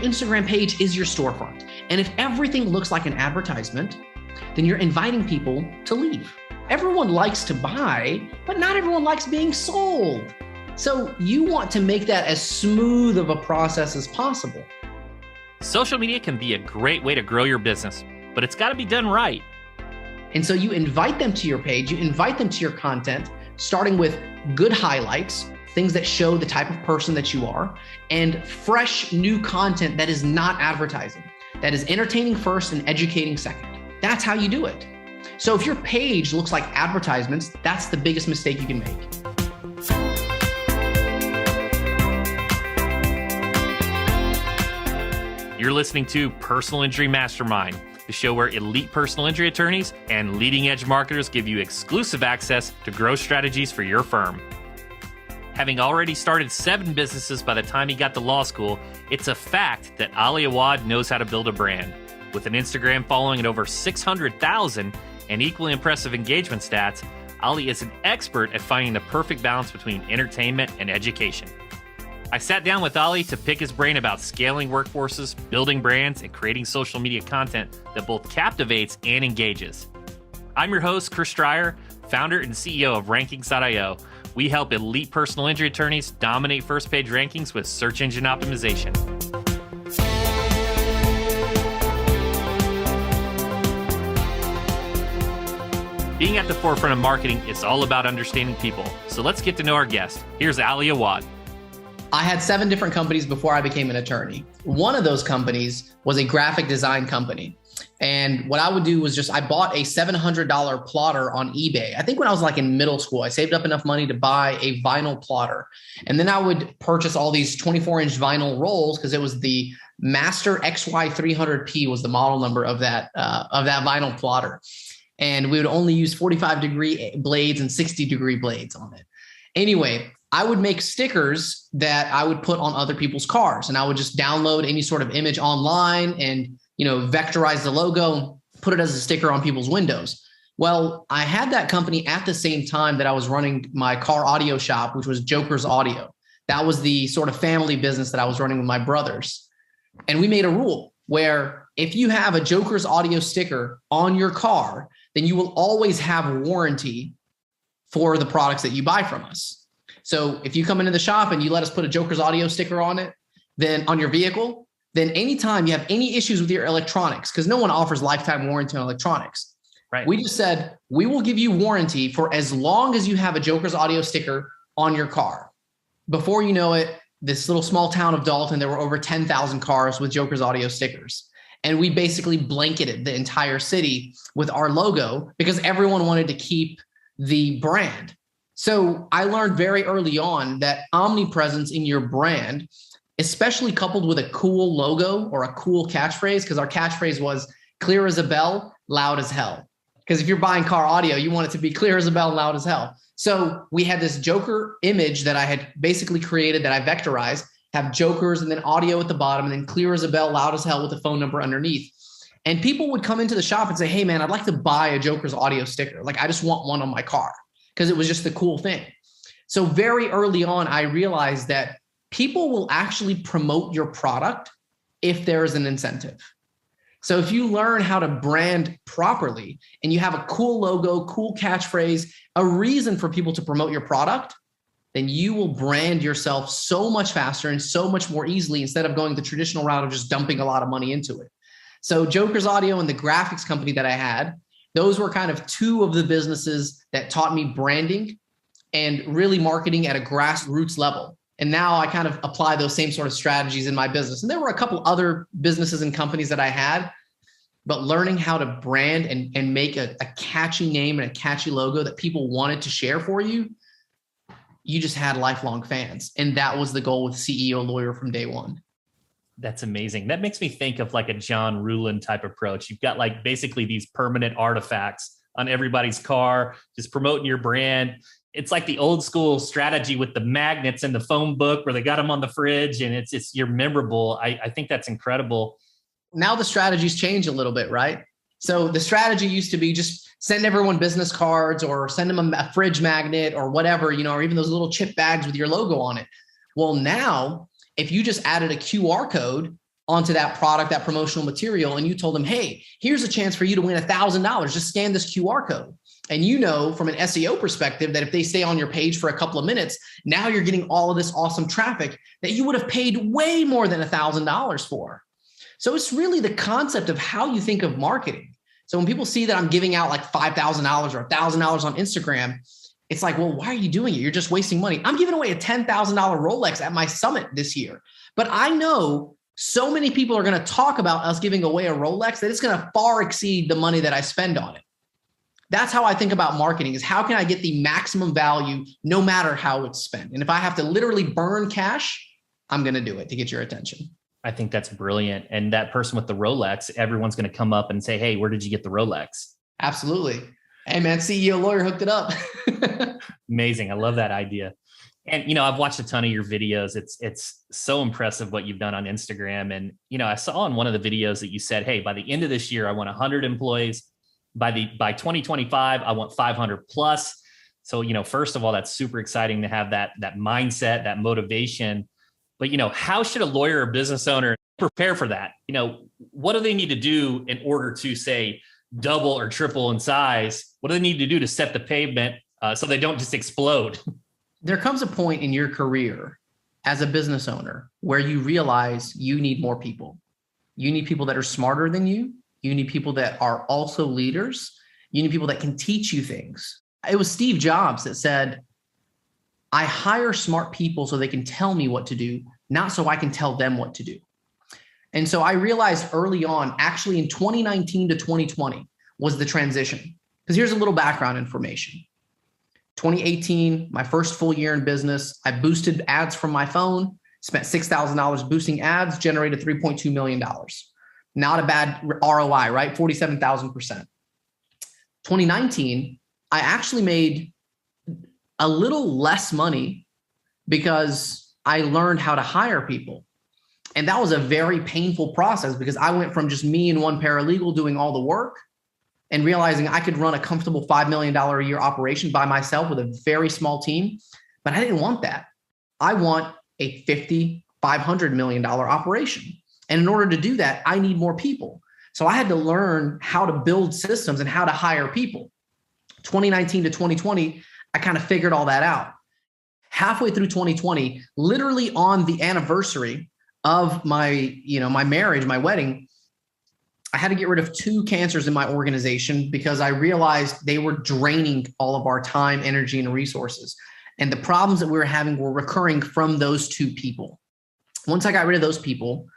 Instagram page is your storefront. And if everything looks like an advertisement, then you're inviting people to leave. Everyone likes to buy, but not everyone likes being sold. So you want to make that as smooth of a process as possible. Social media can be a great way to grow your business, but it's got to be done right. And so you invite them to your page, you invite them to your content, starting with good highlights, things that show the type of person that you are, and fresh new content that is not advertising, that is entertaining first and educating second. That's how you do it. So if your page looks like advertisements, that's the biggest mistake you can make. You're listening to Personal Injury Mastermind, the show where elite personal injury attorneys and leading edge marketers give you exclusive access to growth strategies for your firm. Having already started 7 businesses by the time he got to law school, it's a fact that Ali Awad knows how to build a brand. With an Instagram following at over 600,000 and equally impressive engagement stats, Ali is an expert at finding the perfect balance between entertainment and education. I sat down with Ali to pick his brain about scaling workforces, building brands, and creating social media content that both captivates and engages. I'm your host, Chris Stryer, founder and CEO of Rankings.io. We help elite personal injury attorneys dominate first-page rankings with search engine optimization. Being at the forefront of marketing is all about understanding people. So let's get to know our guest. Here's Ali Awad. I had 7 different companies before I became an attorney. One of those companies was a graphic design company. And what I would do was I bought a $700 plotter on eBay. I think when I was like in middle school, I saved up enough money to buy a vinyl plotter. And then I would purchase all these 24-inch vinyl rolls because it was the Master XY300P was the model number of that vinyl plotter. And we would only use 45-degree blades and 60-degree blades on it. Anyway, I would make stickers that I would put on other people's cars, and I would just download any sort of image online and, vectorize the logo, put it as a sticker on people's windows. Well, I had that company at the same time that I was running my car audio shop, which was Joker's Audio. That was the sort of family business that I was running with my brothers. And we made a rule where if you have a Joker's Audio sticker on your car, then you will always have warranty for the products that you buy from us. So if you come into the shop and you let us put a Joker's Audio sticker on it, then on your vehicle, then anytime you have any issues with your electronics, because no one offers lifetime warranty on electronics, right? We just said, we will give you warranty for as long as you have a Joker's Audio sticker on your car. Before you know it, this little small town of Dalton, there were over 10,000 cars with Joker's Audio stickers. And we basically blanketed the entire city with our logo because everyone wanted to keep the brand. So I learned very early on that omnipresence in your brand, especially coupled with a cool logo or a cool catchphrase, because our catchphrase was clear as a bell, loud as hell. Because if you're buying car audio, you want it to be clear as a bell, loud as hell. So we had this Joker image that I had basically created that I vectorized, have Jokers and then audio at the bottom and then clear as a bell, loud as hell with a phone number underneath. And people would come into the shop and say, hey man, I'd like to buy a Joker's Audio sticker. Like I just want one on my car because it was just the cool thing. So very early on, I realized that people will actually promote your product if there is an incentive. So if you learn how to brand properly and you have a cool logo, cool catchphrase, a reason for people to promote your product, then you will brand yourself so much faster and so much more easily instead of going the traditional route of just dumping a lot of money into it. So Joker's Audio and the graphics company that I had, those were kind of 2 of the businesses that taught me branding and really marketing at a grassroots level. And now I kind of apply those same sort of strategies in my business. And there were a couple other businesses and companies that I had, but learning how to brand and make a catchy name and a catchy logo that people wanted to share for you, you just had lifelong fans. And that was the goal with CEO Lawyer from day one. That's amazing. That makes me think of like a John Ruhlin type approach. You've got like basically these permanent artifacts on everybody's car, just promoting your brand. It's like the old school strategy with the magnets and the phone book where they got them on the fridge and you're memorable. I think that's incredible. Now the strategies change a little bit, right? So the strategy used to be just send everyone business cards or send them a fridge magnet or whatever, or even those little chip bags with your logo on it. Well, now if you just added a QR code onto that product, that promotional material, and you told them, hey, here's a chance for you to win $1,000. Just scan this QR code. And you know, from an SEO perspective, that if they stay on your page for a couple of minutes, now you're getting all of this awesome traffic that you would have paid way more than $1,000 for. So it's really the concept of how you think of marketing. So when people see that I'm giving out like $5,000 or $1,000 on Instagram, it's like, well, why are you doing it? You're just wasting money. I'm giving away a $10,000 Rolex at my summit this year. But I know so many people are going to talk about us giving away a Rolex that it's going to far exceed the money that I spend on it. That's how I think about marketing, is how can I get the maximum value no matter how it's spent? And if I have to literally burn cash, I'm going to do it to get your attention. I think that's brilliant. And that person with the Rolex, everyone's going to come up and say, hey, where did you get the Rolex? Absolutely. Hey man, CEO lawyer hooked it up. Amazing. I love that idea. And, you know, I've watched a ton of your videos. It's so impressive what you've done on Instagram. And, you know, I saw in one of the videos that you said, hey, by the end of this year, I want 100 employees. By 2025, I want 500 plus. So, you know, first of all, that's super exciting to have that mindset, that motivation. But, you know, how should a lawyer or business owner prepare for that? You know, what do they need to do in order to, say, double or triple in size? What do they need to do to set the pavement so they don't just explode? There comes a point in your career as a business owner where you realize you need more people. You need people that are smarter than you. You need people that are also leaders. You need people that can teach you things. It was Steve Jobs that said, I hire smart people so they can tell me what to do, not so I can tell them what to do. And so I realized early on, actually in 2019 to 2020 was the transition. Because here's a little background information. 2018, my first full year in business, I boosted ads from my phone, spent $6,000 boosting ads, generated $3.2 million. Not a bad ROI, right? 47,000%. 2019, I actually made a little less money because I learned how to hire people. And that was a very painful process because I went from just me and one paralegal doing all the work and realizing I could run a comfortable $5 million a year operation by myself with a very small team. But I didn't want that. I want a $50, $500 million operation. And in order to do that, I need more people. So I had to learn how to build systems and how to hire people. 2019 to 2020, I kind of figured all that out. Halfway through 2020, literally on the anniversary of my marriage, my wedding, I had to get rid of 2 cancers in my organization because I realized they were draining all of our time, energy, and resources. And the problems that we were having were recurring from those 2 people. Once I got rid of those people,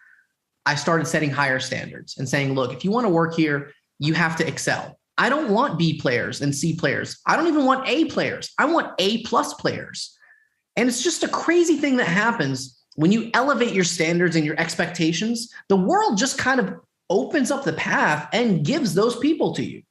I started setting higher standards and saying, look, if you want to work here, you have to excel. I don't want B players and C players. I don't even want A players. I want A+ players. And it's just a crazy thing that happens when you elevate your standards and your expectations. The world just kind of opens up the path and gives those people to you.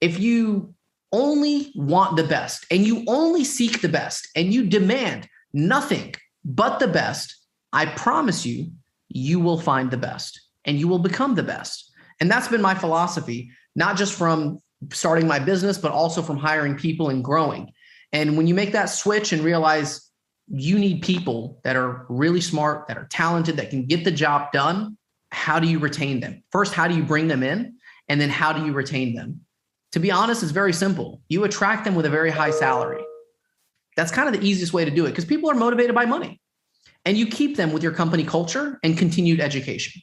If you only want the best and you only seek the best and you demand nothing but the best, I promise you, you will find the best and you will become the best. And that's been my philosophy, not just from starting my business, but also from hiring people and growing. And when you make that switch and realize you need people that are really smart, that are talented, that can get the job done, how do you retain them? First, how do you bring them in? And then how do you retain them? To be honest, it's very simple. You attract them with a very high salary. That's kind of the easiest way to do it because people are motivated by money. And you keep them with your company culture and continued education.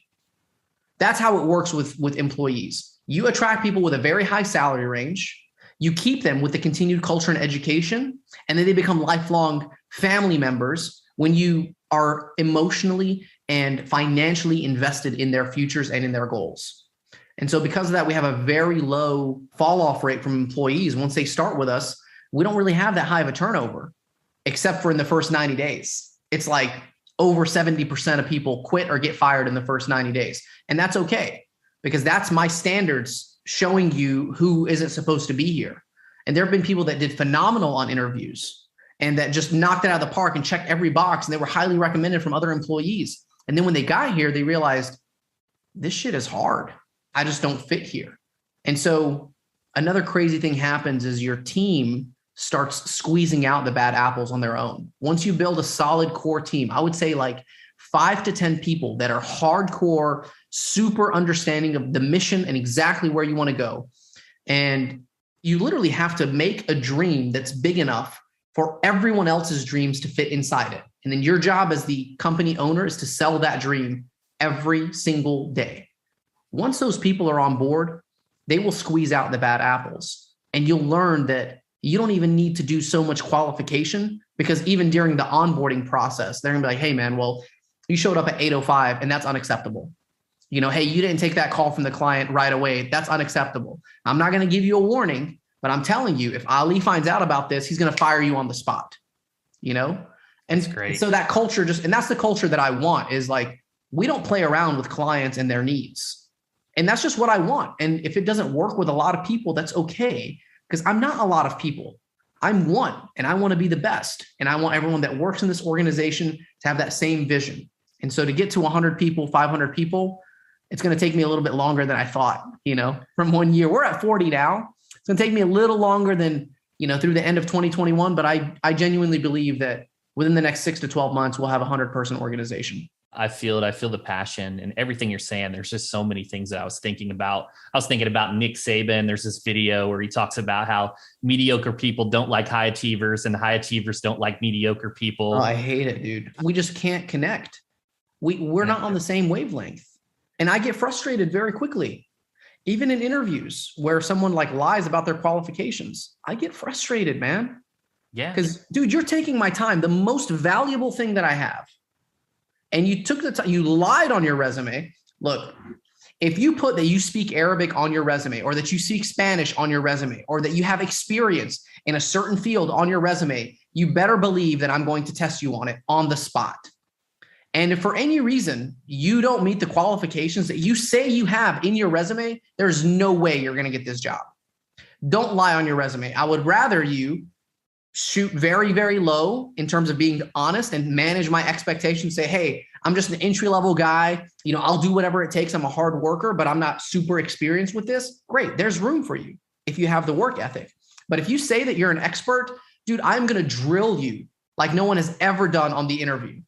That's how it works with employees. You attract people with a very high salary range. You keep them with the continued culture and education, and then they become lifelong family members when you are emotionally and financially invested in their futures and in their goals. And so because of that, we have a very low fall off rate from employees. Once they start with us, we don't really have that high of a turnover, except for in the first 90 days. It's like over 70% of people quit or get fired in the first 90 days. And that's okay, because that's my standards showing you who isn't supposed to be here. And there have been people that did phenomenal on interviews and that just knocked it out of the park and checked every box. And they were highly recommended from other employees. And then when they got here, they realized this shit is hard. I just don't fit here. And so another crazy thing happens is your team starts squeezing out the bad apples on their own. Once you build a solid core team, I would say like 5 to 10 people that are hardcore, super understanding of the mission and exactly where you want to go. And you literally have to make a dream that's big enough for everyone else's dreams to fit inside it. And then your job as the company owner is to sell that dream every single day. Once those people are on board, they will squeeze out the bad apples. And you'll learn that you don't even need to do so much qualification, because even during the onboarding process, they're gonna be like, hey man, well, you showed up at 8:05 and that's unacceptable. Hey, you didn't take that call from the client right away. That's unacceptable. I'm not gonna give you a warning, but I'm telling you, if Ali finds out about this, he's gonna fire you on the spot, And that's great. So that culture and that's the culture that I want, is like, we don't play around with clients and their needs. And that's just what I want. And if it doesn't work with a lot of people, that's okay. Because I'm not a lot of people. I'm one, and I want to be the best. And I want everyone that works in this organization to have that same vision. And so to get to 100 people, 500 people, it's going to take me a little bit longer than I thought, from 1 year. We're at 40 now. It's going to take me a little longer than, through the end of 2021. But I genuinely believe that within the next 6 to 12 months, we'll have a 100-person organization. I feel it. I feel the passion and everything you're saying. There's just so many things that I was thinking about. I was thinking about Nick Saban. There's this video where he talks about how mediocre people don't like high achievers and high achievers don't like mediocre people. Oh, I hate it, dude. We just can't connect. We're not on the same wavelength. And I get frustrated very quickly. Even in interviews where someone lies about their qualifications, I get frustrated, man. Yeah. Because, dude, you're taking my time, the most valuable thing that I have. And you took the time, you lied on your resume. Look, if you put that you speak Arabic on your resume, or that you speak Spanish on your resume, or that you have experience in a certain field on your resume, you better believe that I'm going to test you on it on the spot. And if for any reason you don't meet the qualifications that you say you have in your resume, there's no way you're going to get this job. Don't lie on your resume. I would rather you shoot very, very low in terms of being honest and manage my expectations. Say, hey, I'm just an entry-level guy. I'll do whatever it takes. I'm a hard worker, but I'm not super experienced with this. Great. There's room for you if you have the work ethic. But if you say that you're an expert, dude, I'm going to drill you like no one has ever done on the interview.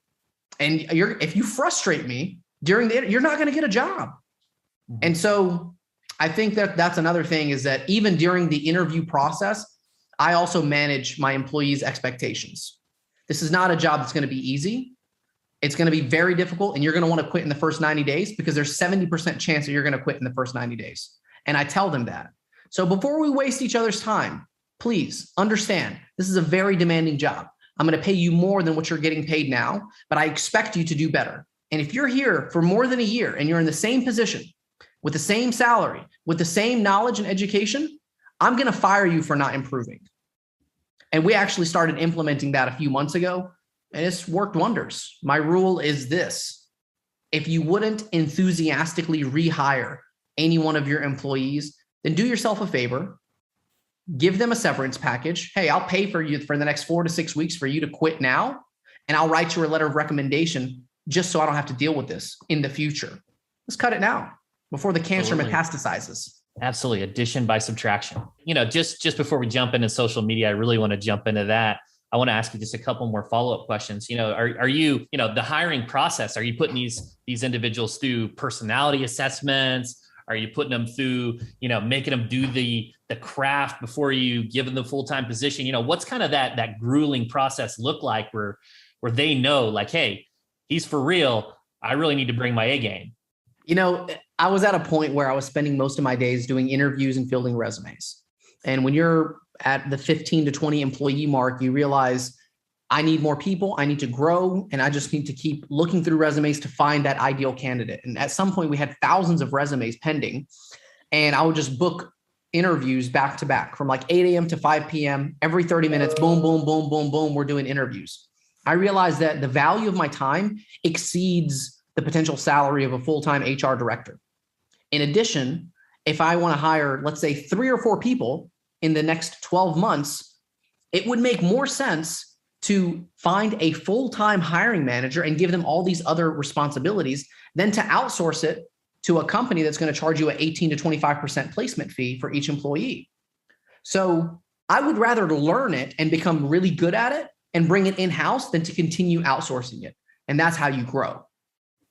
And if you frustrate me during the interview, you're not going to get a job. And so I think that that's another thing, is that even during the interview process, I also manage my employees' expectations. This is not a job that's going to be easy. It's going to be very difficult, and you're going to want to quit in the first 90 days because there's 70% chance that you're going to quit in the first 90 days. And I tell them that. So before we waste each other's time, please understand, this is a very demanding job. I'm going to pay you more than what you're getting paid now, but I expect you to do better. And if you're here for more than a year and you're in the same position with the same salary, with the same knowledge and education, I'm going to fire you for not improving. And we actually started implementing that a few months ago, and it's worked wonders. My rule is this: if you wouldn't enthusiastically rehire any one of your employees, then do yourself a favor, give them a severance package. Hey, I'll pay for you for the next 4 to 6 weeks for you to quit now, and I'll write you a letter of recommendation just so I don't have to deal with this in the future. Let's cut it now before the cancer metastasizes. Absolutely. Addition by subtraction. Just before we jump into social media, I really want to jump into that. I want to ask you just a couple more follow-up questions. Are you, the hiring process, are you putting these individuals through personality assessments? Are you putting them through, making them do the craft before you give them the full-time position? What's kind of that grueling process look like where they know, like, hey, he's for real. I really need to bring my A game. I was at a point where I was spending most of my days doing interviews and fielding resumes. And when you're at the 15 to 20 employee mark, you realize I need more people, I need to grow, and I just need to keep looking through resumes to find that ideal candidate. And at some point we had thousands of resumes pending, and I would just book interviews back to back from 8 a.m. to 5 p.m. Every 30 minutes, boom, boom, boom, boom, boom, we're doing interviews. I realized that the value of my time exceeds the potential salary of a full-time HR director. In addition, if I want to hire, let's say 3 or 4 people in the next 12 months, it would make more sense to find a full-time hiring manager and give them all these other responsibilities than to outsource it to a company that's going to charge you an 18 to 25% placement fee for each employee. So I would rather learn it and become really good at it and bring it in-house than to continue outsourcing it. And that's how you grow.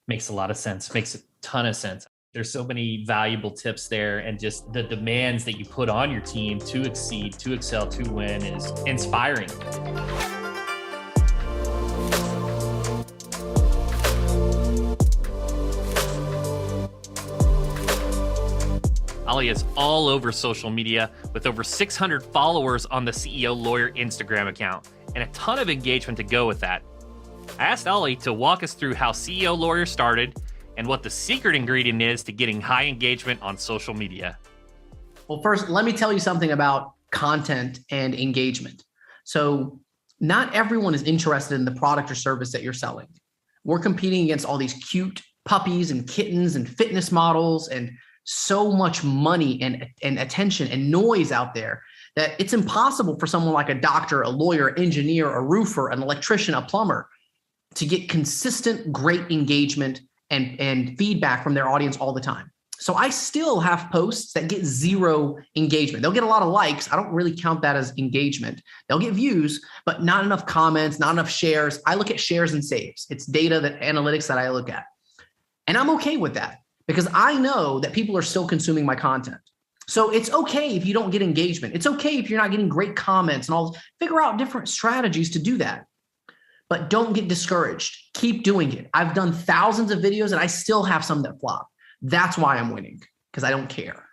Makes a lot of sense. Makes a ton of sense. There's so many valuable tips there, and just the demands that you put on your team to exceed, to excel, to win is inspiring. Ali is all over social media with over 600 followers on the CEO Lawyer Instagram account and a ton of engagement to go with that. I asked Ali to walk us through how CEO Lawyer started and what the secret ingredient is to getting high engagement on social media. Well, first, let me tell you something about content and engagement. So not everyone is interested in the product or service that you're selling. We're competing against all these cute puppies and kittens and fitness models and so much money and attention and noise out there that it's impossible for someone like a doctor, a lawyer, engineer, a roofer, an electrician, a plumber to get consistent, great engagement and feedback from their audience all the time. So I still have posts that get zero engagement. They'll get a lot of likes. I don't really count that as engagement. They'll get views, but not enough comments, not enough shares. I look at shares and saves. It's data, that analytics that I look at. And I'm okay with that, because I know that people are still consuming my content. So it's okay if you don't get engagement. It's okay if you're not getting great comments and all. Figure out different strategies to do that. But don't get discouraged. Keep doing it. I've done thousands of videos and I still have some that flop. That's why I'm winning, because I don't care.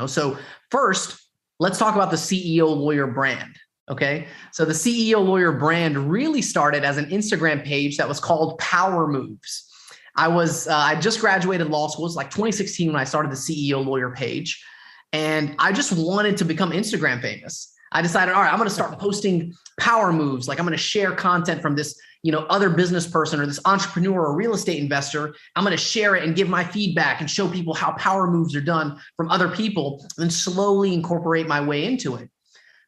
So first, let's talk about the CEO Lawyer brand. Okay. So the CEO Lawyer brand really started as an Instagram page that was called Power Moves. I just graduated law school. It's like 2016 when I started the CEO Lawyer page. And I just wanted to become Instagram famous. I decided, all right, I'm going to start posting power moves. Like I'm going to share content from this, other business person or this entrepreneur or real estate investor. I'm going to share it and give my feedback and show people how power moves are done from other people, and slowly incorporate my way into it.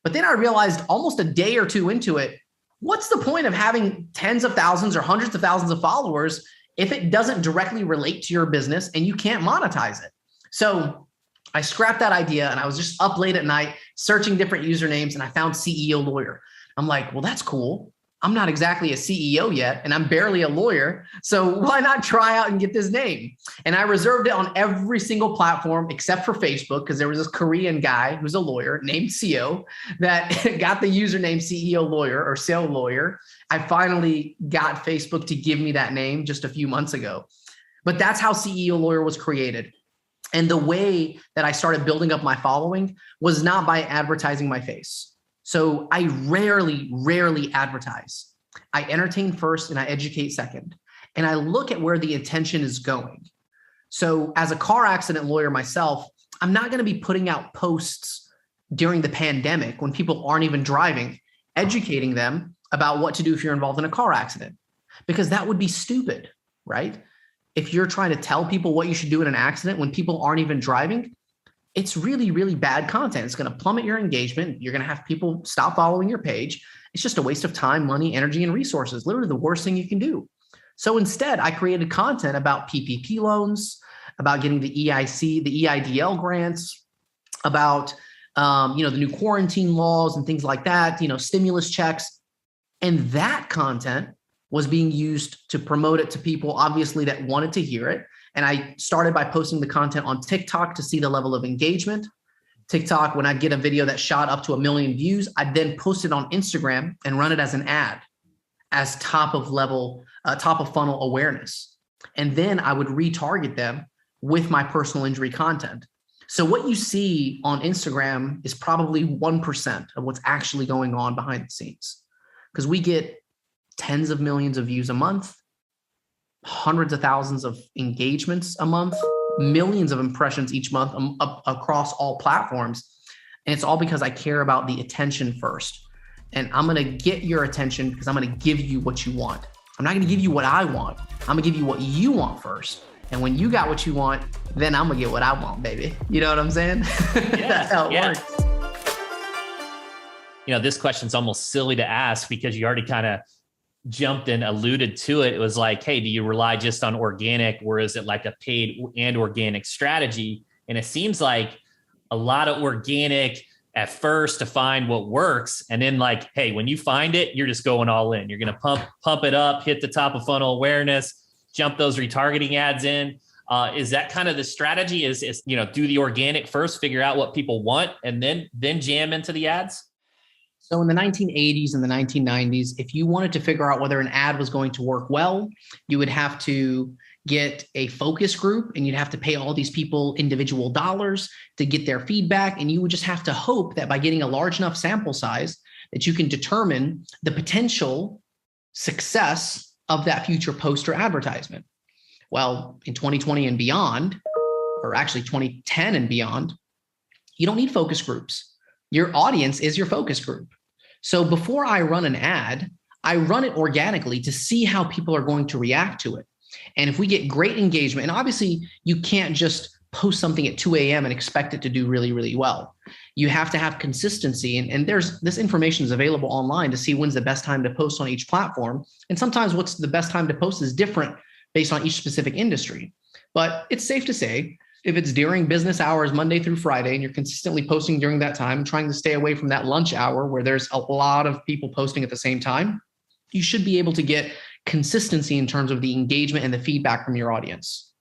But then I realized almost a day or two into it, what's the point of having tens of thousands or hundreds of thousands of followers if it doesn't directly relate to your business and you can't monetize it? So I scrapped that idea and I was just up late at night searching different usernames, and I found CEO Lawyer. I'm like, well, that's cool. I'm not exactly a CEO yet, and I'm barely a lawyer. So why not try out and get this name? And I reserved it on every single platform except for Facebook, because there was this Korean guy who's a lawyer named CEO that got the username CEO Lawyer or SEO Lawyer. I finally got Facebook to give me that name just a few months ago. But that's how CEO Lawyer was created. And the way that I started building up my following was not by advertising my face. So I rarely advertise. I entertain first and I educate second. And I look at where the attention is going. So as a car accident lawyer myself, I'm not going to be putting out posts during the pandemic when people aren't even driving, educating them about what to do if you're involved in a car accident, because that would be stupid, right? If you're trying to tell people what you should do in an accident when people aren't even driving, it's really bad content. It's going to plummet your engagement. You're going to have people stop following your page. It's just a waste of time, money, energy, and resources. Literally the worst thing you can do. So instead, I created content about PPP loans, about getting the EIC, the EIDL grants, about the new quarantine laws and things like that, stimulus checks. And that content was being used to promote it to people, obviously, that wanted to hear it. And I started by posting the content on TikTok to see the level of engagement. TikTok, when I get a video that shot up to 1 million views, I'd then post it on Instagram and run it as an ad, as top of funnel awareness. And then I would retarget them with my personal injury content. So what you see on Instagram is probably 1% of what's actually going on behind the scenes, because we get tens of millions of views a month, hundreds of thousands of engagements a month, millions of impressions each month across all platforms. And it's all because I care about the attention first. And I'm going to get your attention because I'm going to give you what you want. I'm not going to give you what I want. I'm going to give you what you want first. And when you got what you want, then I'm going to get what I want, baby. You know what I'm saying? That's how it works. This question's almost silly to ask because you already kind of jumped and alluded to it. It was like, hey, do you rely just on organic, or is it like a paid and organic strategy? And it seems like a lot of organic at first to find what works. And then like, hey, when you find it, you're just going all in. You're going to pump it up, hit the top of funnel awareness, jump those retargeting ads in. Is that kind of the strategy? Is do the organic first, figure out what people want, and then jam into the ads? So in the 1980s and the 1990s, if you wanted to figure out whether an ad was going to work well, you would have to get a focus group and you'd have to pay all these people individual dollars to get their feedback. And you would just have to hope that by getting a large enough sample size that you can determine the potential success of that future post or advertisement. Well, in 2020 and beyond, or actually 2010 and beyond, you don't need focus groups. Your audience is your focus group. So before I run an ad, I run it organically to see how people are going to react to it. And if we get great engagement, and obviously you can't just post something at 2 a.m. and expect it to do really, really well. You have to have consistency. And there's this information is available online to see when's the best time to post on each platform. And sometimes what's the best time to post is different based on each specific industry. But it's safe to say, if it's during business hours, Monday through Friday, and you're consistently posting during that time, trying to stay away from that lunch hour where there's a lot of people posting at the same time, you should be able to get consistency in terms of the engagement and the feedback from your audience.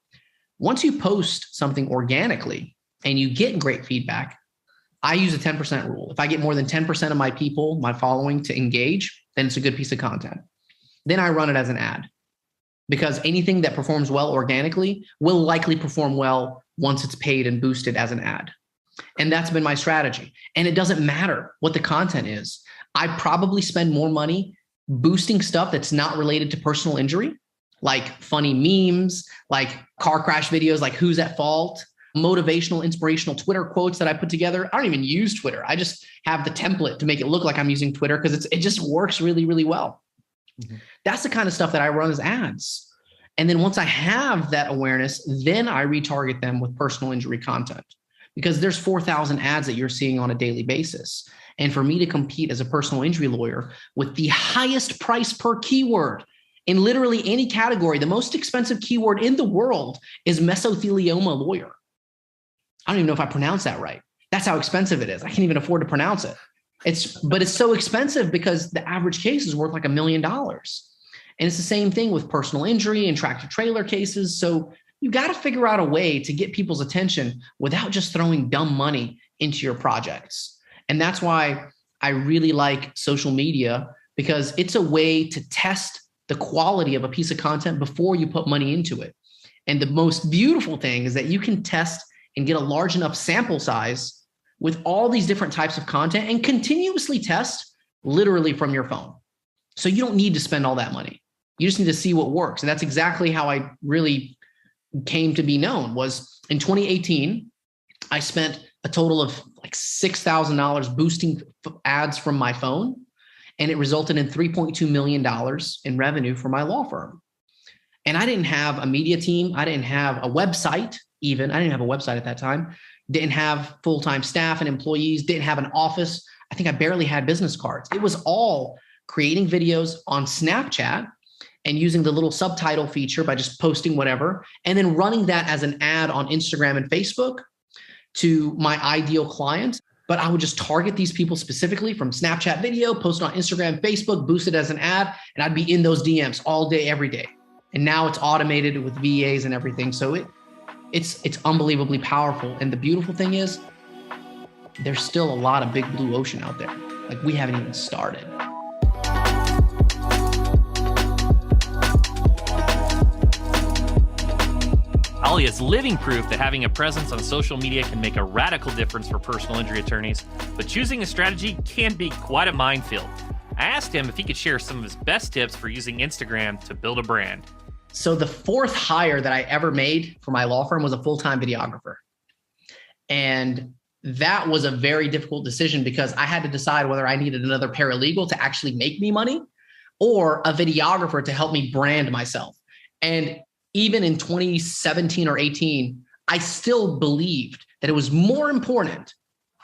Once you post something organically and you get great feedback, I use a 10% rule. If I get more than 10% of my people, my following to engage, then it's a good piece of content. Then I run it as an ad, because anything that performs well organically will likely perform well once it's paid and boosted as an ad. And that's been my strategy. And it doesn't matter what the content is. I probably spend more money boosting stuff that's not related to personal injury, like funny memes, like car crash videos, like who's at fault, motivational, inspirational Twitter quotes that I put together. I don't even use Twitter. I just have the template to make it look like I'm using Twitter because it just works really, really well. Mm-hmm. That's the kind of stuff that I run as ads. And then once I have that awareness, then I retarget them with personal injury content, because there's 4,000 ads that you're seeing on a daily basis. And for me to compete as a personal injury lawyer with the highest price per keyword in literally any category, the most expensive keyword in the world is mesothelioma lawyer. I don't even know if I pronounced that right. That's how expensive it is. I can't even afford to pronounce it. But it's so expensive because the average case is worth like $1 million. And it's the same thing with personal injury and tractor trailer cases. So you got to figure out a way to get people's attention without just throwing dumb money into your projects. And that's why I really like social media, because it's a way to test the quality of a piece of content before you put money into it. And the most beautiful thing is that you can test and get a large enough sample size with all these different types of content and continuously test literally from your phone. So you don't need to spend all that money. You just need to see what works. And that's exactly how I really came to be known. Was in 2018, I spent a total of like $6,000 boosting ads from my phone. And it resulted in $3.2 million in revenue for my law firm. And I didn't have a media team. I didn't have a website even. I didn't have a website at that time. Didn't have full-time staff and employees. Didn't have an office. I think I barely had business cards. It was all creating videos on Snapchat and using the little subtitle feature by just posting whatever, and then running that as an ad on Instagram and Facebook to my ideal client. But I would just target these people specifically from Snapchat video, post it on Instagram, Facebook, boost it as an ad, and I'd be in those DMs all day, every day. And now it's automated with VAs and everything. So it's unbelievably powerful. And the beautiful thing is there's still a lot of big blue ocean out there. Like, we haven't even started. Ali is living proof that having a presence on social media can make a radical difference for personal injury attorneys, but choosing a strategy can be quite a minefield. I asked him if he could share some of his best tips for using Instagram to build a brand. So the fourth hire that I ever made for my law firm was a full-time videographer. And that was a very difficult decision because I had to decide whether I needed another paralegal to actually make me money or a videographer to help me brand myself. And even in 2017 or 18, I still believed that it was more important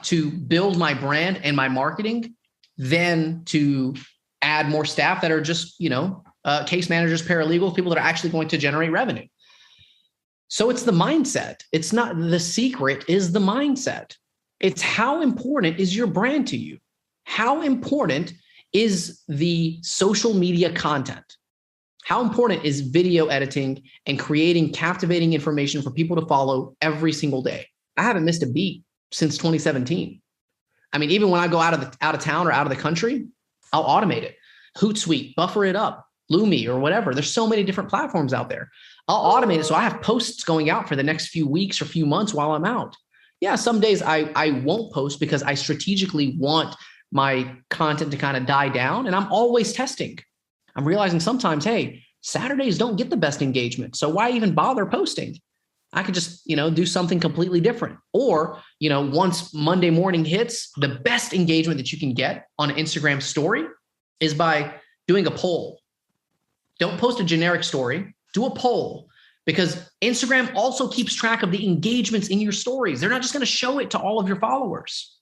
to build my brand and my marketing than to add more staff that are just, case managers, paralegals, people that are actually going to generate revenue. So it's the mindset. It's not, the secret is the mindset. It's how important is your brand to you? How important is the social media content? How important is video editing and creating captivating information for people to follow every single day? I haven't missed a beat since 2017. I mean, even when I go out of town or out of the country, I'll automate it. Hootsuite, buffer it up, Lumi or whatever. There's so many different platforms out there. I'll automate it so I have posts going out for the next few weeks or few months while I'm out. Yeah, some days I won't post because I strategically want my content to kind of die down, and I'm always testing. I'm realizing sometimes, hey, Saturdays don't get the best engagement. So why even bother posting? I could just, do something completely different. Or, once Monday morning hits, the best engagement that you can get on an Instagram story is by doing a poll. Don't post a generic story, do a poll, because Instagram also keeps track of the engagements in your stories. They're not just going to show it to all of your followers.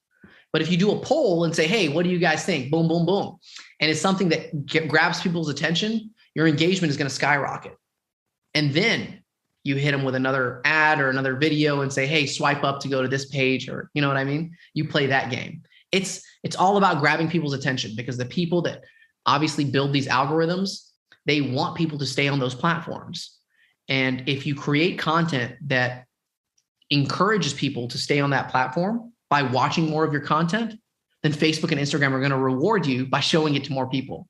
But if you do a poll and say, hey, what do you guys think? Boom, boom, boom. And it's something that grabs people's attention, your engagement is going to skyrocket. And then you hit them with another ad or another video and say, hey, swipe up to go to this page, or you know what I mean? You play that game. It's all about grabbing people's attention, because the people that obviously build these algorithms, they want people to stay on those platforms. And if you create content that encourages people to stay on that platform by watching more of your content, then Facebook and Instagram are going to reward you by showing it to more people.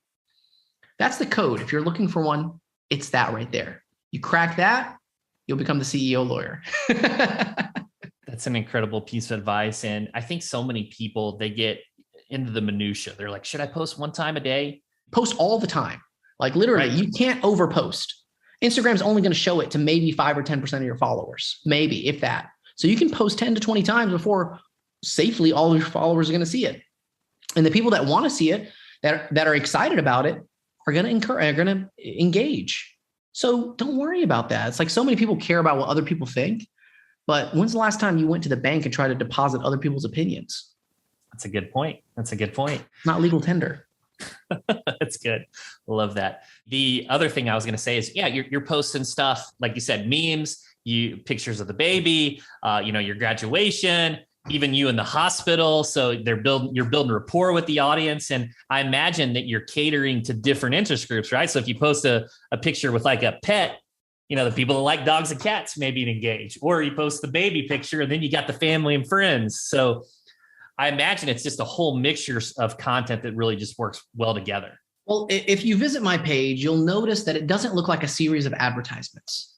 That's the code. If you're looking for one, it's that right there. You crack that, you'll become the CEO lawyer. That's an incredible piece of advice. And I think so many people, they get into the minutia. They're like, should I post one time a day? Post all the time. Like literally, right. You can't overpost. Instagram's only going to show it to maybe 5 or 10% of your followers, maybe if that. So you can post 10 to 20 times before safely all of your followers are going to see it. And the people that want to see it, that are excited about it, are going to engage. So don't worry about that. It's like so many people care about what other people think. But when's the last time you went to the bank and tried to deposit other people's opinions? That's a good point. Not legal tender. That's good. Love that. The other thing I was going to say is, yeah, you're posting stuff, like you said, memes, pictures of the baby, your graduation, even you in the hospital. So you're building rapport with the audience. And I imagine that you're catering to different interest groups, right? So if you post a picture with like a pet, the people that like dogs and cats maybe engage, or you post the baby picture and then you got the family and friends. So I imagine it's just a whole mixture of content that really just works well together. Well, if you visit my page, you'll notice that it doesn't look like a series of advertisements.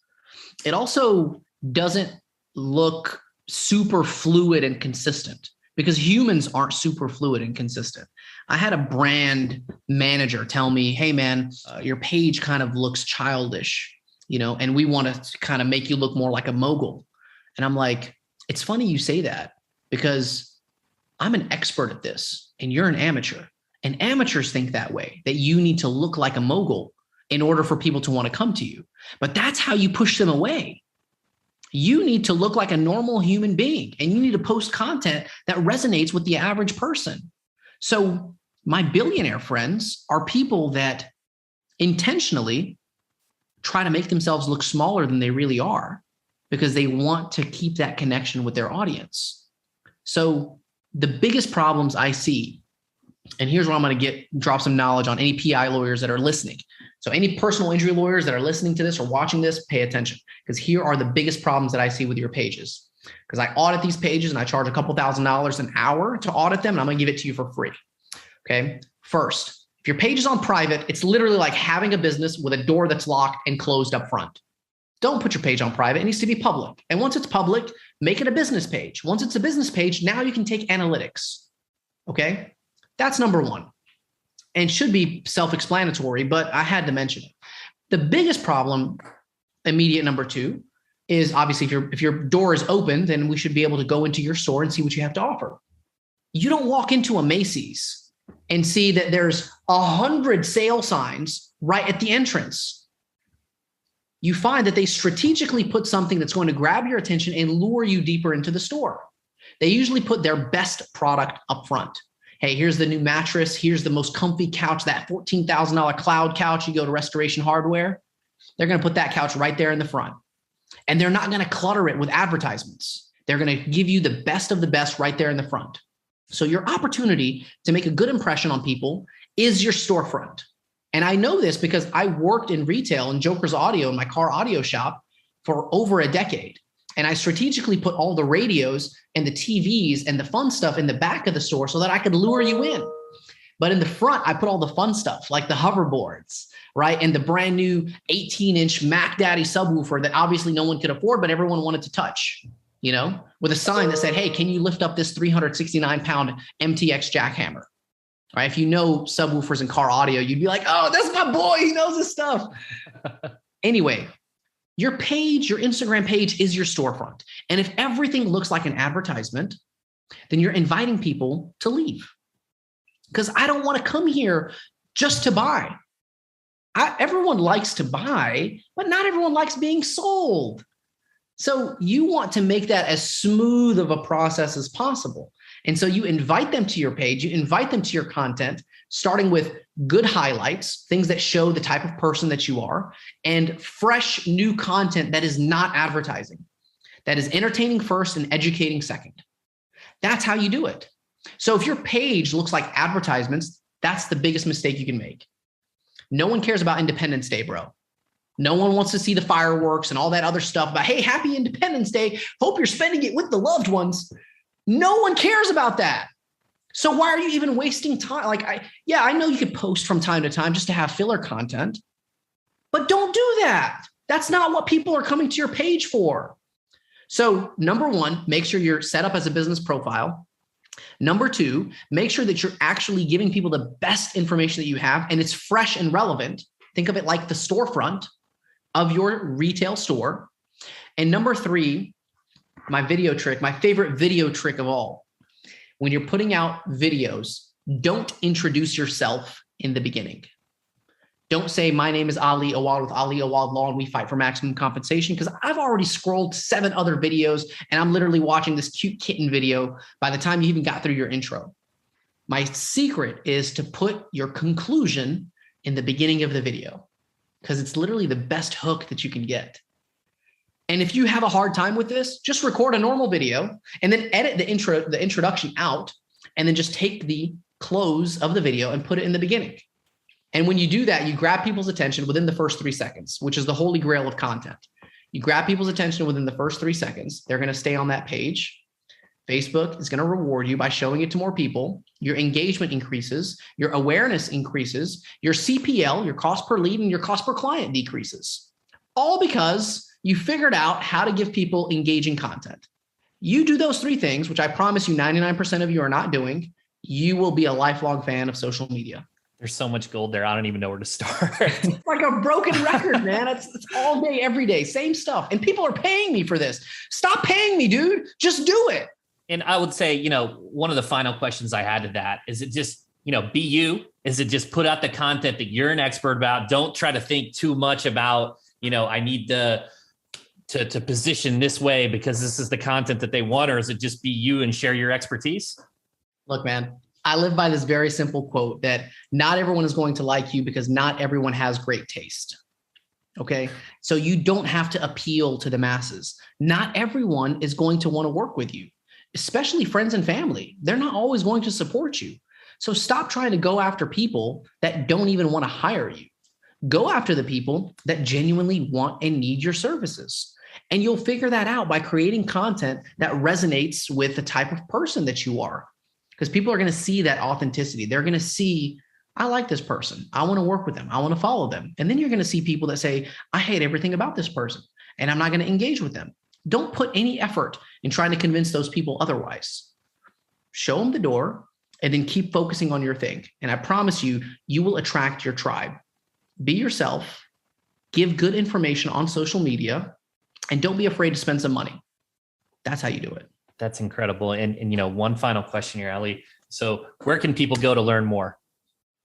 It also doesn't look super fluid and consistent, because humans aren't super fluid and consistent. I had a brand manager tell me, hey man, your page kind of looks childish, and we want to kind of make you look more like a mogul. And I'm like, it's funny you say that, because I'm an expert at this and you're an amateur, and amateurs think that way, that you need to look like a mogul in order for people to want to come to you. But that's how you push them away. You need to look like a normal human being, and you need to post content that resonates with the average person. So my billionaire friends are people that intentionally try to make themselves look smaller than they really are, because they want to keep that connection with their audience. So the biggest problems I see, and here's where I'm going to drop some knowledge on any PI lawyers that are listening. So any personal injury lawyers that are listening to this or watching this, pay attention, because here are the biggest problems that I see with your pages. Because I audit these pages and I charge a couple $1,000s an hour to audit them, and I'm going to give it to you for free. Okay. First, if your page is on private, it's literally like having a business with a door that's locked and closed up front. Don't put your page on private. It needs to be public. And once it's public, make it a business page. Once it's a business page, now you can take analytics. Okay. That's number one, and should be self-explanatory, but I had to mention it. The biggest problem, immediate number two, is obviously if your door is open, then we should be able to go into your store and see what you have to offer. You don't walk into a Macy's and see that there's 100 sale signs right at the entrance. You find that they strategically put something that's going to grab your attention and lure you deeper into the store. They usually put their best product up front. Hey, here's the new mattress. Here's the most comfy couch, that $14,000 cloud couch. You go to Restoration Hardware, they're going to put that couch right there in the front. And they're not going to clutter it with advertisements. They're going to give you the best of the best right there in the front. So your opportunity to make a good impression on people is your storefront. And I know this because I worked in retail in Joker's Audio in my car audio shop for over a decade. And I strategically put all the radios and the TVs and the fun stuff in the back of the store so that I could lure you in. But in the front, I put all the fun stuff like the hoverboards, right? And the brand new 18-inch Mac Daddy subwoofer that obviously no one could afford, but everyone wanted to touch, you know, with a sign that said, hey, can you lift up this 369-pound MTX jackhammer? Right? If you know subwoofers and car audio, you'd be like, oh, that's my boy. He knows his stuff. Anyway, your page, your Instagram page is your storefront. And if everything looks like an advertisement, then you're inviting people to leave. Because I don't want to come here just to buy. Everyone likes to buy, but not everyone likes being sold. So you want to make that as smooth of a process as possible. And so you invite them to your page, you invite them to your content, starting with good highlights, things that show the type of person that you are, and fresh new content that is not advertising, that is entertaining first and educating second. That's how you do it. So if your page looks like advertisements, that's the biggest mistake you can make. No one cares about Independence Day, bro. No one wants to see the fireworks and all that other stuff about, hey, happy Independence Day. Hope you're spending it with the loved ones. No one cares about that. So why are you even wasting time? Like, I know you could post from time to time just to have filler content, but don't do that. That's not what people are coming to your page for. So number one, make sure you're set up as a business profile. Number two, make sure that you're actually giving people the best information that you have and it's fresh and relevant. Think of it like the storefront of your retail store. And number three, my favorite video trick of all. When you're putting out videos, don't introduce yourself in the beginning. Don't say, my name is Ali Awad with Ali Awad Law and we fight for maximum compensation, because I've already scrolled 7 other videos and I'm literally watching this cute kitten video by the time you even got through your intro. My secret is to put your conclusion in the beginning of the video, because it's literally the best hook that you can get. And if you have a hard time with this, just record a normal video and then edit the introduction out, and then just take the close of the video and put it in the beginning. And when you do that, you grab people's attention within the first 3 seconds, which is the holy grail of content. You grab people's attention within the first 3 seconds. They're going to stay on that page. Facebook is going to reward you by showing it to more people. Your engagement increases, your awareness increases, your CPL, your cost per lead, and your cost per client decreases. All because you figured out how to give people engaging content. You do those 3 things, which I promise you 99% of you are not doing, you will be a lifelong fan of social media. There's so much gold there. I don't even know where to start. It's like a broken record, man. It's all day, every day, same stuff. And people are paying me for this. Stop paying me, dude. Just do it. And I would say, one of the final questions I had to that, is it just, be you? Is it just put out the content that you're an expert about? Don't try to think too much about, I need to position this way because this is the content that they want, or is it just be you and share your expertise? Look, man, I live by this very simple quote that not everyone is going to like you because not everyone has great taste. Okay. So you don't have to appeal to the masses. Not everyone is going to want to work with you, especially friends and family. They're not always going to support you. So stop trying to go after people that don't even want to hire you. Go after the people that genuinely want and need your services. And you'll figure that out by creating content that resonates with the type of person that you are. Because people are going to see that authenticity. They're going to see, I like this person. I want to work with them. I want to follow them. And then you're going to see people that say, I hate everything about this person and I'm not going to engage with them. Don't put any effort in trying to convince those people otherwise. Show them the door and then keep focusing on your thing. And I promise you, you will attract your tribe. Be yourself, give good information on social media, and don't be afraid to spend some money. That's how you do it. That's incredible. And one final question here, Ali. So where can people go to learn more?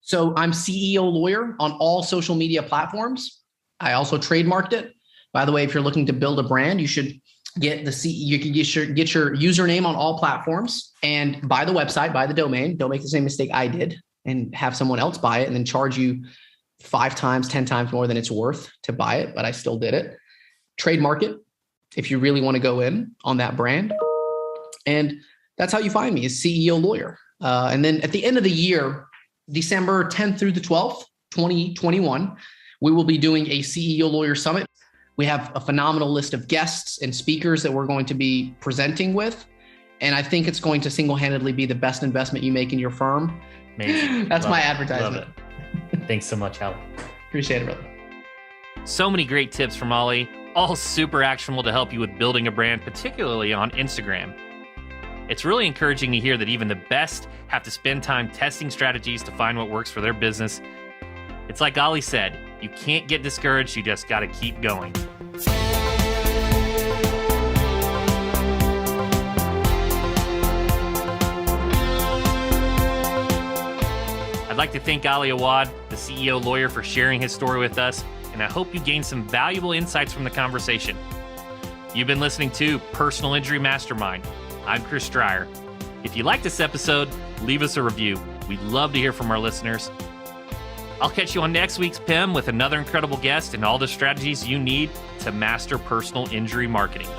So I'm CEO Lawyer on all social media platforms. I also trademarked it. By the way, if you're looking to build a brand, you should get you can get your username on all platforms and buy the website, buy the domain. Don't make the same mistake I did and have someone else buy it and then charge you 5 times, 10 times more than it's worth to buy it. But I still did it. Trademark it if you really want to go in on that brand. And that's how you find me, is CEO Lawyer. And then at the end of the year, December 10th through the 12th, 2021, we will be doing a CEO Lawyer Summit. We have a phenomenal list of guests and speakers that we're going to be presenting with. And I think it's going to single-handedly be the best investment you make in your firm. Amazing. That's Love my it. advertisement. Love it. Thanks so much, Alec. Appreciate it, brother. So many great tips from Ollie, all super actionable to help you with building a brand, particularly on Instagram. It's really encouraging to hear that even the best have to spend time testing strategies to find what works for their business. It's like Ollie said, you can't get discouraged, you just got to keep going. I'd like to thank Ali Awad, the CEO Lawyer, for sharing his story with us, and I hope you gained some valuable insights from the conversation. You've been listening to Personal Injury Mastermind. I'm Chris Dreyer. If you like this episode, leave us a review. We'd love to hear from our listeners. I'll catch you on next week's PIM with another incredible guest and all the strategies you need to master personal injury marketing.